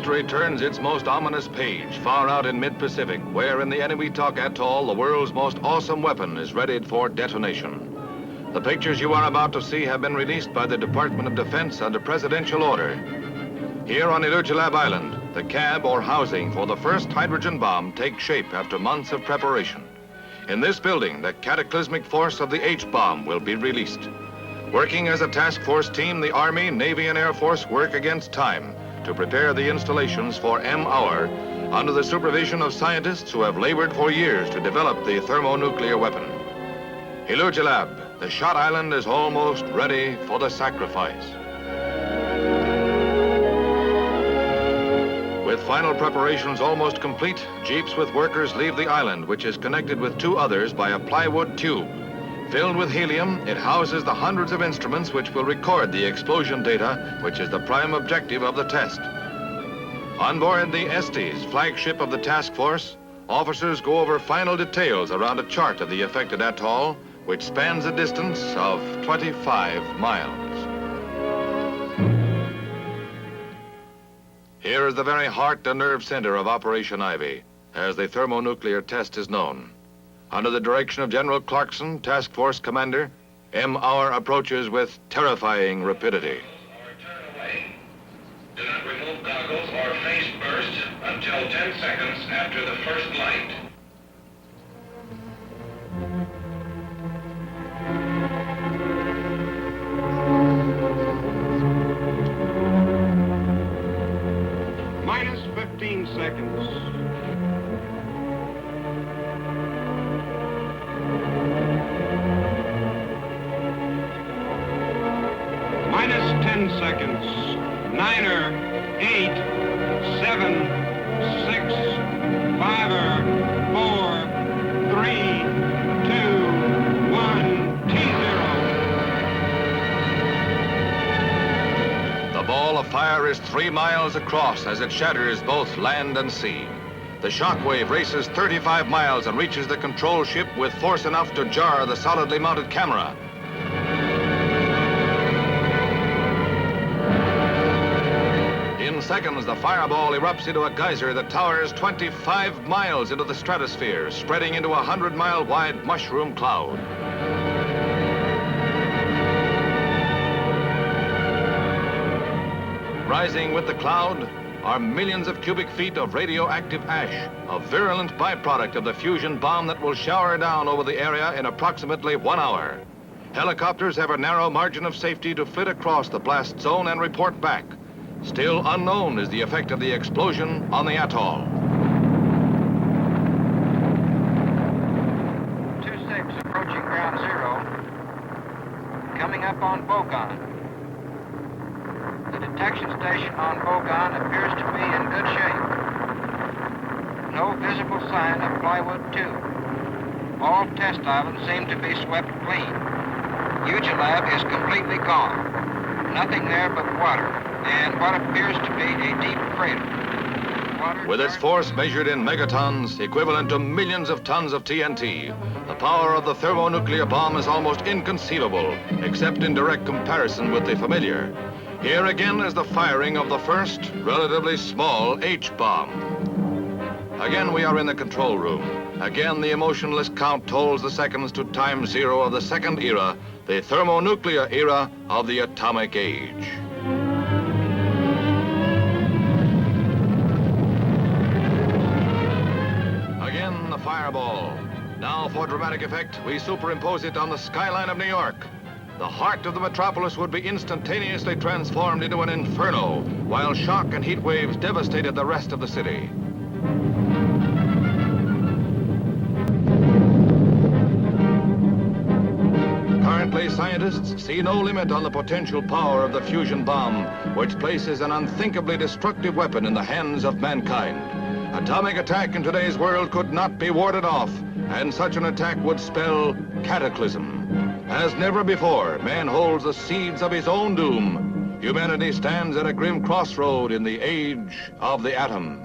history turns its most ominous page far out in mid-Pacific, where in the Enewetak Atoll, the world's most awesome weapon is readied for detonation. The pictures you are about to see have been released by the Department of Defense under presidential order. Here on Newsreel Island, the cab or housing for the first hydrogen bomb takes shape after months of preparation. In this building, the cataclysmic force of the H-bomb will be released. Working as a task force team, the Army, Navy, and Air Force work against time to prepare the installations for M-hour under the supervision of scientists who have labored for years to develop the thermonuclear weapon. Newsreel, the shot island is almost ready for the sacrifice. With final preparations almost complete, jeeps with workers leave the island, which is connected with two others by a plywood tube. Filled with helium, it houses the hundreds of instruments which will record the explosion data, which is the prime objective of the test. On board the Estes, flagship of the task force, officers go over final details around a chart of the affected atoll, which spans a distance of 25 miles. Here is the very heart and nerve center of Operation Ivy, as the thermonuclear test is known. Under the direction of General Clarkson, Task Force Commander, M-hour approaches with terrifying rapidity. Turn away. Do not remove goggles or face burst until 10 seconds after the first light. Minus 15 seconds. Minus 10 seconds. 9er, 8, 7, 6, 5er, 4, 3, 2, 1, T0. The ball of fire is 3 miles across as it shatters both land and sea. The shockwave races 35 miles and reaches the control ship with force enough to jar the solidly mounted camera. In seconds, the fireball erupts into a geyser that towers 25 miles into the stratosphere, spreading into a 100-mile wide mushroom cloud. Rising with the cloud are millions of cubic feet of radioactive ash, a virulent byproduct of the fusion bomb that will shower down over the area in approximately 1 hour. Helicopters have a narrow margin of safety to flit across the blast zone and report back. Still unknown is the effect of the explosion on the atoll. 2-6 approaching ground zero, coming up on Bogon. The detection station on Bogon appears to be in good shape. No visible sign of plywood tube. All test islands seem to be swept clean. Newsreel is completely gone. Nothing there but water, and what appears to be a deep crater. With its force measured in megatons, equivalent to millions of tons of TNT, the power of the thermonuclear bomb is almost inconceivable, except in direct comparison with the familiar. Here again is the firing of the first, relatively small H-bomb. Again, we are in the control room. Again, the emotionless count tolls the seconds to time zero of the second era, the thermonuclear era of the atomic age. Again, the fireball. Now, for dramatic effect, we superimpose it on the skyline of New York. The heart of the metropolis would be instantaneously transformed into an inferno, while shock and heat waves devastated the rest of the city. Currently, scientists see no limit on the potential power of the fusion bomb, which places an unthinkably destructive weapon in the hands of mankind. Atomic attack in today's world could not be warded off, and such an attack would spell cataclysm. As never before, man holds the seeds of his own doom. Humanity stands at a grim crossroad in the age of the atom.